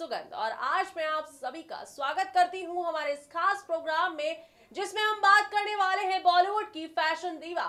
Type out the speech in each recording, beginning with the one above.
सुगंध और आज मैं आप सभी का स्वागत करती हूं हमारे इस खास प्रोग्राम में, जिसमें हम बात करने वाले हैं बॉलीवुड की फैशन दीवा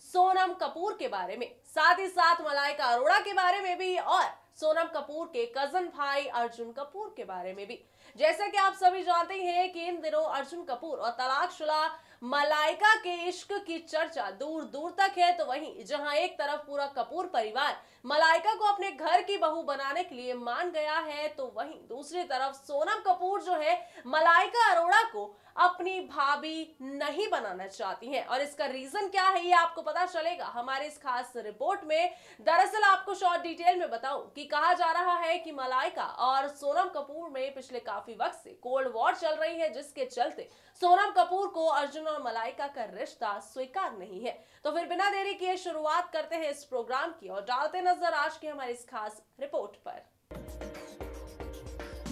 सोनम कपूर के बारे में, साथ ही साथ मलाइका अरोड़ा के बारे में भी और सोनम कपूर के कजन भाई अर्जुन कपूर के बारे में भी। जैसा कि आप सभी जानते हैं कि इन दिनों अर्जुन कपूर और तलाकशुदा मलाइका के इश्क की चर्चा दूर दूर तक है, तो वहीं जहां एक तरफ पूरा कपूर परिवार मलाइका को अपने घर की बहू बनाने के लिए मान गया है, तो वहीं दूसरी तरफ सोनम कपूर जो है मलाइका अरोड़ा को अपनी भाभी नहीं बनाना चाहती हैं। और इसका रीजन क्या है ये आपको पता चलेगा हमारे इस खास रिपोर्ट में। दरअसल आपको शॉर्ट डिटेल में बताऊं कि कहा जा रहा है कि मलाइका और सोनम कपूर में पिछले काफी वक्त से कोल्ड वॉर चल रही है, जिसके चलते सोनम कपूर को अर्जुन और मलाइका का रिश्ता स्वीकार नहीं है। तो फिर बिना देरी किए शुरुआत करते हैं इस प्रोग्राम की और डालते नजर आज की हमारी इस खास रिपोर्ट पर।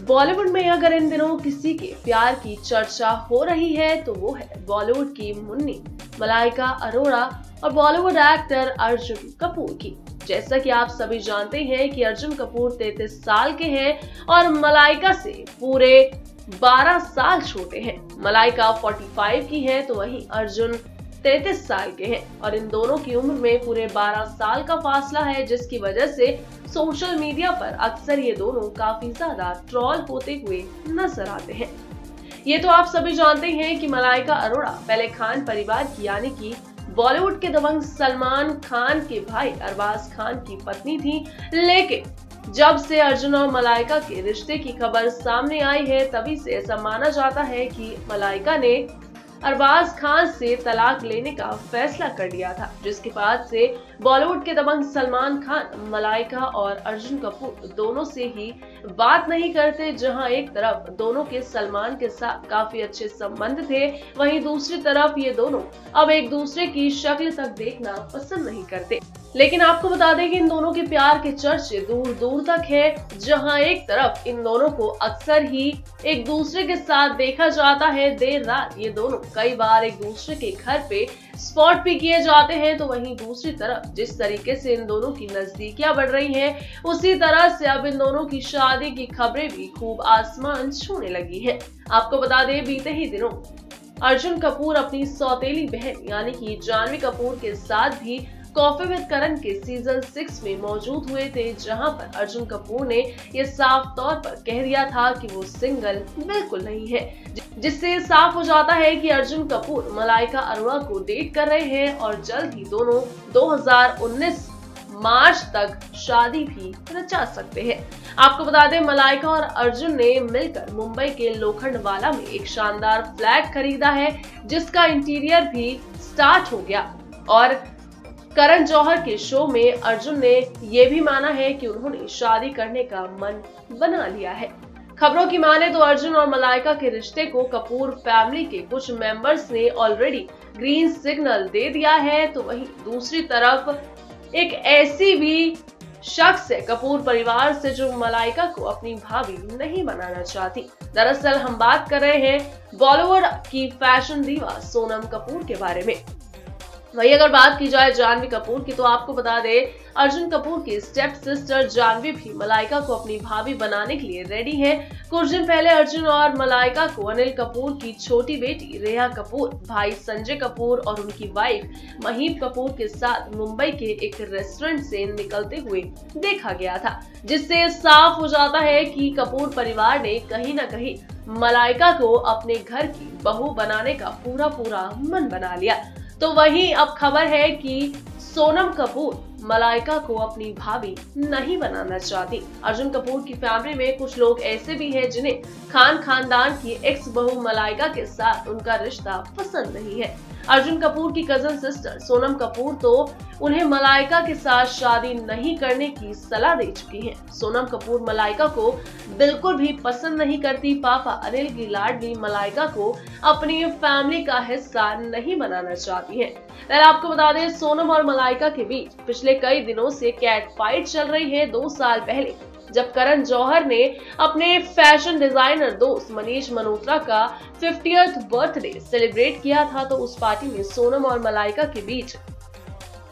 बॉलीवुड में अगर इन दिनों किसी के प्यार की चर्चा हो रही है तो वो है बॉलीवुड की मुन्नी मलाइका अरोड़ा और बॉलीवुड एक्टर अर्जुन कपूर की। जैसा कि आप सभी जानते हैं कि अर्जुन कपूर 33 साल के हैं और मलाइका से पूरे 12 साल छोटे हैं। मलाइका 45 की है तो वहीं अर्जुन 33 साल के हैं और इन दोनों की उम्र में पूरे 12 साल का फासला है, जिसकी वजह से सोशल मीडिया पर अक्सर ये दोनों काफी ज्यादा ट्रोल होते हुए नजर आते हैं। ये तो आप सभी जानते हैं कि मलाइका अरोड़ा पहले खान परिवार की यानी कि बॉलीवुड के दबंग सलमान खान के भाई अरबाज खान की पत्नी थी, लेकिन जब से अर्जुन और मलाइका के रिश्ते की खबर सामने आई है तभी से ऐसा माना जाता है कि मलाइका ने अरबाज खान से तलाक लेने का फैसला कर लिया था, जिसके बाद से बॉलीवुड के दबंग सलमान खान मलाइका और अर्जुन कपूर दोनों से ही बात नहीं करते। जहां एक तरफ दोनों के सलमान के साथ काफी अच्छे संबंध थे, वहीं दूसरी तरफ ये दोनों अब एक दूसरे की शक्ल तक देखना पसंद नहीं करते। लेकिन आपको बता दें कि इन दोनों के प्यार के चर्चे दूर दूर तक है। जहां एक तरफ इन दोनों को अक्सर ही एक दूसरे के साथ देखा जाता है, देर रात ये दोनों कई बार एक दूसरे के घर पे स्पॉट भी किए जाते हैं, तो वहीं दूसरी तरफ जिस तरीके से इन दोनों की नजदीकियां बढ़ रही हैं, उसी तरह से अब इन दोनों की शादी की खबरें भी खूब आसमान छूने लगी है। आपको बता दें बीते ही दिनों अर्जुन कपूर अपनी सौतेली बहन यानी कि जानवी कपूर के साथ भी कॉफी विद करण के सीजन 6 में मौजूद हुए थे, जहां पर अर्जुन कपूर ने ये साफ तौर पर कह दिया था कि वो सिंगल बिल्कुल नहीं है, जिससे साफ हो जाता है कि अर्जुन कपूर मलाइका अरोड़ा को डेट कर रहे हैं और जल्द ही दोनों 2019 मार्च तक शादी भी रचा सकते हैं। आपको बता दें मलाइका और अर्जुन ने मिलकर मुंबई के लोखंडवाला में एक शानदार फ्लैट खरीदा है, जिसका इंटीरियर भी स्टार्ट हो गया और करण जौहर के शो में अर्जुन ने ये भी माना है कि उन्होंने शादी करने का मन बना लिया है। खबरों की माने तो अर्जुन और मलाइका के रिश्ते को कपूर फैमिली के कुछ मेंबर्स ने ऑलरेडी ग्रीन सिग्नल दे दिया है, तो वहीं दूसरी तरफ एक ऐसी भी शख्स है कपूर परिवार से जो मलाइका को अपनी भाभी नहीं बनाना चाहती। दरअसल हम बात कर रहे हैं बॉलीवुड की फैशन दीवा सोनम कपूर के बारे में। वही अगर बात की जाए जानवी कपूर की, तो आपको बता दें अर्जुन कपूर की स्टेप सिस्टर जानवी भी मलाइका को अपनी भाभी बनाने के लिए रेडी है। कुछ दिन पहले अर्जुन और मलाइका को अनिल कपूर की छोटी बेटी रेहा कपूर, भाई संजय कपूर और उनकी वाइफ महीप कपूर के साथ मुंबई के एक रेस्टोरेंट से निकलते हुए देखा गया था, जिससे साफ हो जाता है कि कपूर परिवार ने कहीं न कहीं मलाइका को अपने घर की बहू बनाने का पूरा मन बना लिया। तो वहीं अब खबर है कि सोनम कपूर मलाइका को अपनी भाभी नहीं बनाना चाहती। अर्जुन कपूर की फैमिली में कुछ लोग ऐसे भी हैं जिन्हें खान खानदान की एक्स बहू मलाइका के साथ उनका रिश्ता पसंद नहीं है। अर्जुन कपूर की कजन सिस्टर सोनम कपूर तो उन्हें मलाइका के साथ शादी नहीं करने की सलाह दे चुकी हैं। सोनम कपूर मलाइका को बिल्कुल भी पसंद नहीं करती। पापा अनिल की लाडली मलाइका को अपनी फैमिली का हिस्सा नहीं बनाना चाहती हैं। आपको बता दें सोनम और मलाइका के बीच पिछले कई दिनों से कैट फाइट चल रही है। 2 साल पहले जब करण जौहर ने अपने फैशन डिजाइनर दोस्त मनीष मल्होत्रा का 50th बर्थडे सेलिब्रेट किया था, तो उस पार्टी में सोनम और मलाइका के बीच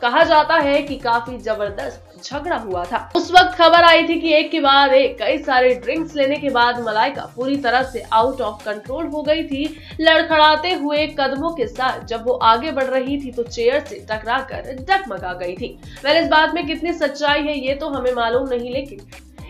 कहा जाता है कि काफी जबरदस्त झगड़ा हुआ था। उस वक्त खबर आई थी कि एक के बाद एक कई सारे ड्रिंक्स लेने के बाद मलाइका पूरी तरह से आउट ऑफ कंट्रोल हो गई थी। लड़खड़ाते हुए कदमों के साथ जब वो आगे बढ़ रही थी तो चेयर से टकराकर डगमगा गई थी। इस बात में कितनी सच्चाई है ये तो हमें मालूम नहीं, लेकिन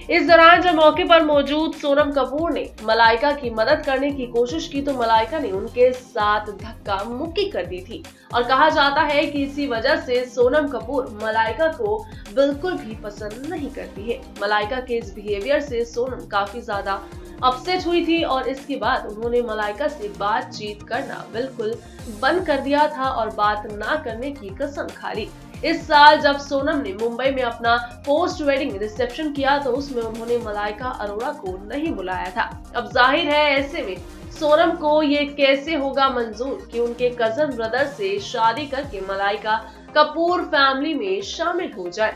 इस दौरान जब मौके पर मौजूद सोनम कपूर ने मलाइका की मदद करने की कोशिश की तो मलाइका ने उनके साथ धक्का मुक्की कर दी थी और कहा जाता है कि इसी वजह से सोनम कपूर मलाइका को बिल्कुल भी पसंद नहीं करती है। मलाइका के इस बिहेवियर से सोनम काफी ज्यादा अपसेट हुई थी और इसके बाद उन्होंने मलाइका से बातचीत करना बिल्कुल बंद कर दिया था और बात ना करने की कसम खा ली। इस साल जब सोनम ने मुंबई में अपना पोस्ट वेडिंग रिसेप्शन किया तो उसमें उन्होंने मलाइका अरोड़ा को नहीं बुलाया था। अब जाहिर है ऐसे में सोनम को ये कैसे होगा मंजूर कि उनके कजन ब्रदर से शादी करके मलाइका कपूर फैमिली में शामिल हो जाए।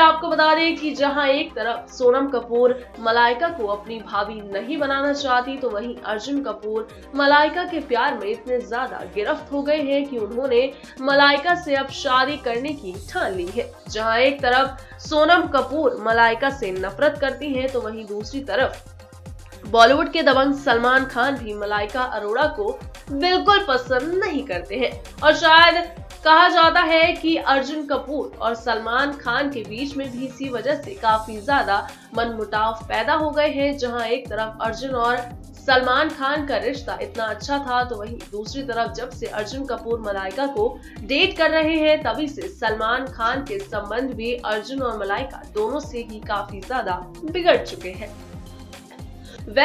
आपको बता दें कि जहां एक तरफ सोनम कपूर मलाइका को अपनी भाभी नहीं बनाना चाहती तो वहीं अर्जुन कपूर मलाइका के प्यार में इतने ज्यादा गिरफ्त हो गए हैं कि उन्होंने मलाइका से अब शादी करने की ठान ली है। जहां एक तरफ सोनम कपूर मलाइका से नफरत करती हैं तो वहीं दूसरी तरफ बॉलीवुड के दबंग सलमान खान भी मलाइका अरोड़ा को बिल्कुल पसंद नहीं करते हैं और शायद कहा जाता है कि अर्जुन कपूर और सलमान खान के बीच में भी इसी वजह से काफी ज्यादा मनमुटाव पैदा हो गए हैं। जहां एक तरफ अर्जुन और सलमान खान का रिश्ता इतना अच्छा था तो वहीं दूसरी तरफ जब से अर्जुन कपूर मलाइका को डेट कर रहे हैं तभी से सलमान खान के संबंध भी अर्जुन और मलाइका दोनों से ही काफी ज्यादा बिगड़ चुके हैं।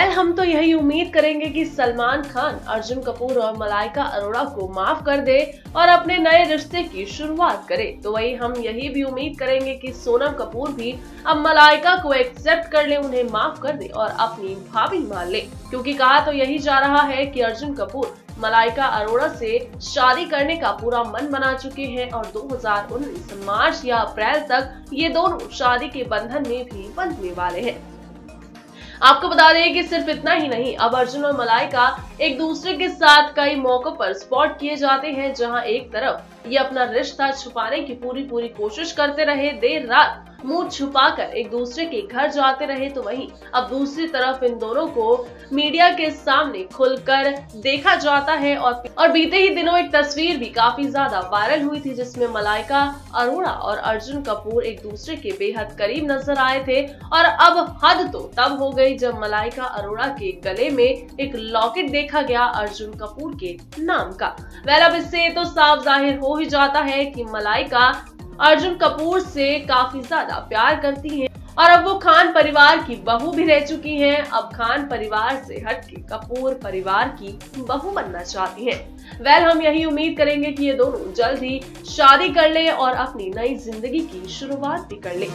हम तो यही उम्मीद करेंगे कि सलमान खान अर्जुन कपूर और मलाइका अरोड़ा को माफ कर दे और अपने नए रिश्ते की शुरुआत करे। तो वही हम यही भी उम्मीद करेंगे कि सोनम कपूर भी अब मलाइका को एक्सेप्ट कर ले, उन्हें माफ कर दे और अपनी भाभी मान ले, क्योंकि कहा तो यही जा रहा है कि अर्जुन कपूर मलाइका अरोड़ा से शादी करने का पूरा मन बना चुके हैं और 2019 मार्च या अप्रैल तक ये दोनों शादी के बंधन में भी बंधने वाले हैं। आपको बता दें कि सिर्फ इतना ही नहीं, अब अर्जुन और मलाइका एक दूसरे के साथ कई मौकों पर स्पॉट किए जाते हैं। जहां एक तरफ ये अपना रिश्ता छुपाने की पूरी कोशिश करते रहे, देर रात मुंह छुपाकर एक दूसरे के घर जाते रहे, तो वहीं अब दूसरी तरफ इन दोनों को मीडिया के सामने खुलकर देखा जाता है। और बीते ही दिनों एक तस्वीर भी काफी ज्यादा वायरल हुई थी जिसमें मलाइका अरोड़ा और अर्जुन कपूर एक दूसरे के बेहद करीब नजर आए थे। और अब हद तो तब हो गई जब मलाइका अरोड़ा के गले में एक लॉकेट देखा गया अर्जुन कपूर के नाम का। अब इससे तो साफ जाहिर हो ही जाता है कि मलाइका अर्जुन कपूर से काफी ज्यादा प्यार करती हैं और अब वो खान परिवार की बहू भी रह चुकी हैं। अब खान परिवार से हटके कपूर परिवार की बहू बनना चाहती हैं। हम यही उम्मीद करेंगे कि ये दोनों जल्द ही शादी कर ले और अपनी नई जिंदगी की शुरुआत भी कर ले।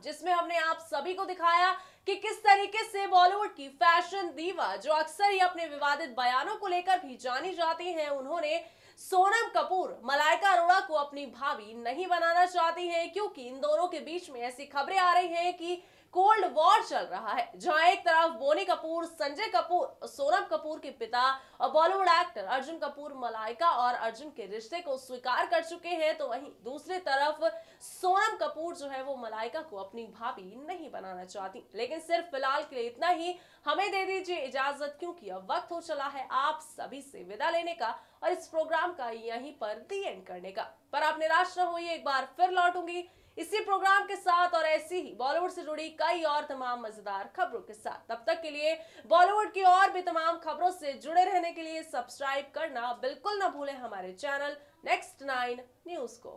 जिसमें हमने आप सभी को दिखाया कि किस तरीके से बॉलीवुड की फैशन दीवा जो अक्सर ही अपने विवादित बयानों को लेकर भी जानी जाती हैं, उन्होंने सोनम कपूर मलाइका अरोड़ा को अपनी भाभी नहीं बनाना चाहती हैं, क्योंकि इन दोनों के बीच में ऐसी खबरें आ रही हैं कि कोल्ड वॉर चल रहा है। जहां एक तरफ बोनी कपूर, संजय कपूर, सोनम कपूर के पिता और बॉलीवुड एक्टर अर्जुन कपूर मलाइका और अर्जुन के रिश्ते को स्वीकार कर चुके हैं, तो वहीं दूसरी तरफ सोनम कपूर जो है वो मलाइका को अपनी भाभी नहीं बनाना चाहती। लेकिन सिर्फ फिलहाल के लिए इतना ही, हमें दे दीजिए इजाजत, क्योंकि अब वक्त हो चला है आप सभी से विदा लेने का और इस प्रोग्राम का यहीं पर दी एंड करने का। पर आप निराश न होइए, एक बार फिर लौटूंगी इसी प्रोग्राम के साथ और ऐसी ही बॉलीवुड से जुड़ी कई और तमाम मजेदार खबरों के साथ। तब तक के लिए बॉलीवुड की और भी तमाम खबरों से जुड़े रहने के लिए सब्सक्राइब करना बिल्कुल ना भूलें हमारे चैनल Next 9 न्यूज को।